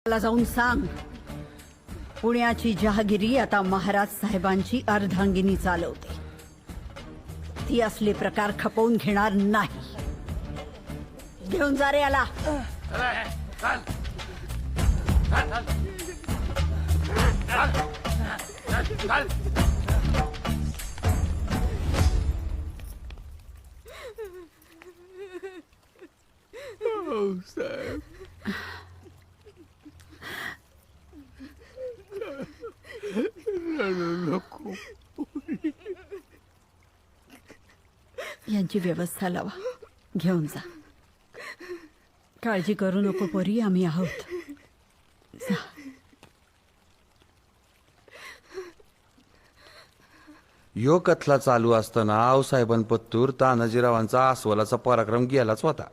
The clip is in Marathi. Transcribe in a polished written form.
ला जाऊन सांग, पुण्याची जहागिरी आता महाराज साहेबांची अर्धांगिनी चालवते. ती असले प्रकार खपवून घेणार नाही. घेऊन जा रे याला. यांची व्यवस्था लावा. घेऊन जा. काळजी करू नको पोरी, आम्ही आहोत. जा. यो कथला चालू असताना आऊसाहेबांपत्तूर तानाजीरावांचा अस्वलाचा पराक्रम गेलाच होता.